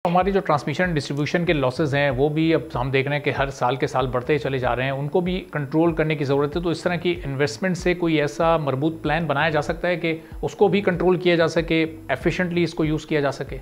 हमारी जो transmission distribution के लॉसेस हैं वो भी अब हम देख रहे हैं कि हर साल के साल बढ़ते ही चले जा रहे हैं, उनको भी कंट्रोल करने की ज़रूरत है। तो इस तरह की इन्वेस्टमेंट से कोई ऐसा मरबूत प्लान बनाया जा सकता है कि उसको भी कंट्रोल किया जा सके, एफिशिएंटली इसको यूज़ किया जा सके।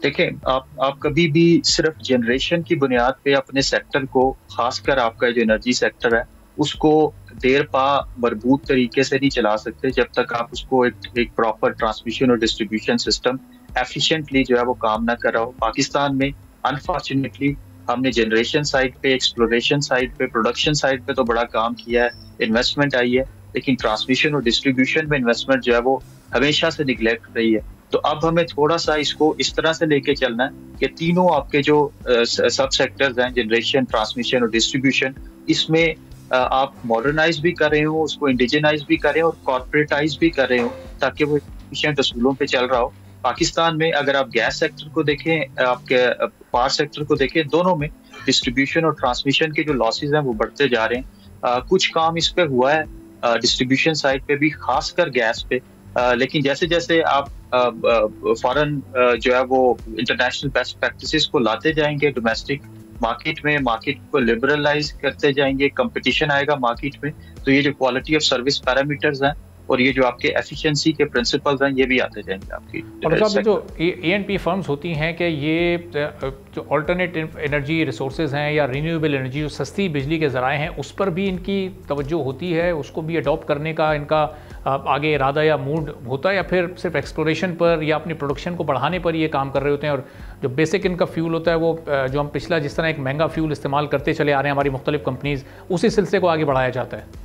देखें, आप कभी भी सिर्फ जनरेशन की बुनियाद पे अपने सेक्टर को, खासकर आपका जो एनर्जी सेक्टर है, उसको देर पा मरबूत तरीके से नहीं चला सकते जब तक आप उसको एक प्रॉपर ट्रांसमिशन और डिस्ट्रीब्यूशन सिस्टम एफिशिएंटली जो है वो काम ना कर रहा हो। पाकिस्तान में अनफॉर्चुनेटली हमने जनरेशन साइड पे, एक्सप्लोरेशन साइड पे, प्रोडक्शन साइड पे तो बड़ा काम किया है, इन्वेस्टमेंट आई है, लेकिन ट्रांसमिशन और डिस्ट्रीब्यूशन में इन्वेस्टमेंट जो है वो हमेशा से निगलेक्ट रही है। तो अब हमें थोड़ा सा इसको इस तरह से लेके चलना है कि तीनों आपके जो सब सेक्टर्स हैं, जनरेशन, ट्रांसमिशन और डिस्ट्रीब्यूशन, इसमें आप मॉडर्नाइज भी कर रहे हो, उसको इंडिजिनाइज भी कर रहे हो और कॉर्पोरेटाइज भी कर रहे हो, ताकि वो एफिशिएंट असूलों पे चल रहा हो। पाकिस्तान में अगर आप गैस सेक्टर को देखें, आपके पावर सेक्टर को देखें, दोनों में डिस्ट्रीब्यूशन और ट्रांसमिशन के जो लॉसेज हैं वो बढ़ते जा रहे हैं। कुछ काम इस पे हुआ है डिस्ट्रीब्यूशन साइड पे भी, खासकर गैस पे, लेकिन जैसे जैसे आप फॉरेन जो है वो इंटरनेशनल बेस्ट प्रैक्टिसेस को लाते जाएंगे डोमेस्टिक मार्केट में, मार्केट को लिबरलाइज करते जाएंगे, कंपटीशन आएगा मार्केट में, तो ये जो क्वालिटी ऑफ सर्विस पैरामीटर्स हैं और ये जो आपके एफिशिएंसी के प्रिंसिपल्स हैं ये भी आते जाएंगे आपकी। और साहब, जो E&P फर्म्स होती हैं कि ये जो अल्टरनेटिव एनर्जी रिसोर्सेज हैं या रीन्यूएबल एनर्जी, जो सस्ती बिजली के ज़राए हैं, उस पर भी इनकी तवज्जो होती है, उसको भी अडॉप्ट करने का इनका आगे इरादा या मूड होता है, या फिर सिर्फ एक्सप्लोरेशन पर या अपनी प्रोडक्शन को बढ़ाने पर ये काम कर रहे होते हैं, और जो बेसिक इनका फ्यूल होता है वो जो हम पिछला जिस तरह एक महंगा फ्यूल इस्तेमाल करते चले आ रहे हैं हमारी मुख्तलिफ कंपनीज़, उसी सिलसिले को आगे बढ़ाया जाता है?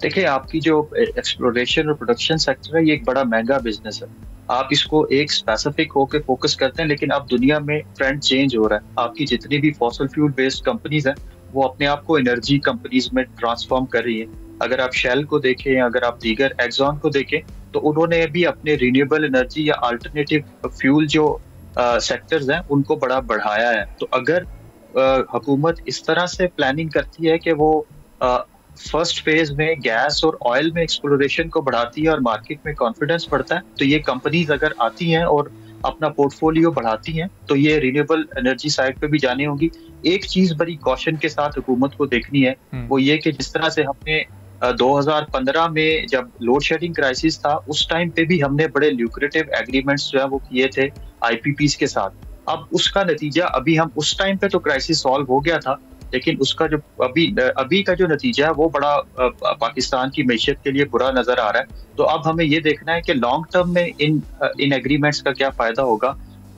देखिए, आपकी जो एक्सप्लोरेशन और प्रोडक्शन सेक्टर है ये एक बड़ा महंगा बिजनेस है। आप इसको एक स्पेसिफिक होकर फोकस करते हैं, लेकिन अब दुनिया में ट्रेंड चेंज हो रहा है। आपकी जितनी भी फॉसिल फ्यूल बेस्ड कंपनीज हैं वो अपने आप को एनर्जी कंपनीज में ट्रांसफॉर्म कर रही है। अगर आप शेल को देखें, अगर आप दीगर एक्सॉन को देखें, तो उन्होंने भी अपने रिन्यूएबल एनर्जी या अल्टरनेटिव फ्यूल जो सेक्टर्स हैं उनको बड़ा बढ़ाया है। तो अगर हुकूमत इस तरह से प्लानिंग करती है कि वो फर्स्ट फेज में गैस और ऑयल में एक्सप्लोरेशन को बढ़ाती है और मार्केट में कॉन्फिडेंस बढ़ता है, तो ये कंपनीज अगर आती हैं और अपना पोर्टफोलियो बढ़ाती हैं तो ये रिन्यूएबल एनर्जी साइड पे भी जानी होगी। एक चीज बड़ी कॉशन के साथ हुकूमत को देखनी है, वो ये कि जिस तरह से हमने 2015 में जब लोड शेडिंग क्राइसिस था, उस टाइम पे भी हमने बड़े ल्यूक्रेटिव एग्रीमेंट्स जो है वो किए थे IPPs के साथ। अब उसका नतीजा, अभी हम उस टाइम पे तो क्राइसिस सॉल्व हो गया था, लेकिन उसका जो अभी का जो नतीजा है वो बड़ा पाकिस्तान की मैशियत के लिए बुरा नजर आ रहा है। तो अब हमें ये देखना है कि लॉन्ग टर्म में इन एग्रीमेंट्स का क्या फायदा होगा,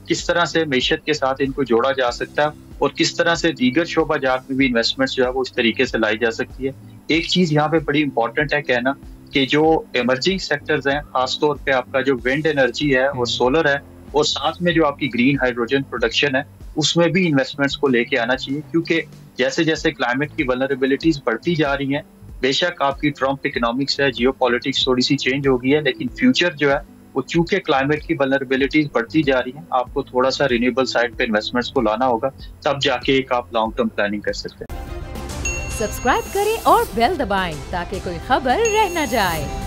किस तरह से मैशियत के साथ इनको जोड़ा जा सकता है और किस तरह से दीगर शोबा जात में भी इन्वेस्टमेंट्स जो है वो इस तरीके से लाई जा सकती है। एक चीज यहाँ पे बड़ी इंपॉर्टेंट है कहना कि जो इमर्जिंग सेक्टर्स हैं, खासतौर पे आपका जो विंड एनर्जी है और सोलर है, और साथ में जो आपकी ग्रीन हाइड्रोजन प्रोडक्शन है, उसमें भी इन्वेस्टमेंट्स को लेके आना चाहिए, क्योंकि जैसे जैसे क्लाइमेट की वल्नरेबिलिटीज बढ़ती जा रही हैं, बेशक आपकी ट्रम्प इकोनॉमिक्स है, जियोपॉलिटिक्स थोड़ी सी चेंज हो गई है, लेकिन फ्यूचर जो है वो चूंकि क्लाइमेट की वल्नरेबिलिटीज बढ़ती जा रही हैं, आपको थोड़ा सा रिन्यूएबल साइड पे इन्वेस्टमेंट्स को लाना होगा, तब जाके एक आप लॉन्ग टर्म प्लानिंग कर सकते हैं। सब्सक्राइब करें और बेल दबाएं ताकि कोई खबर रह न जाए।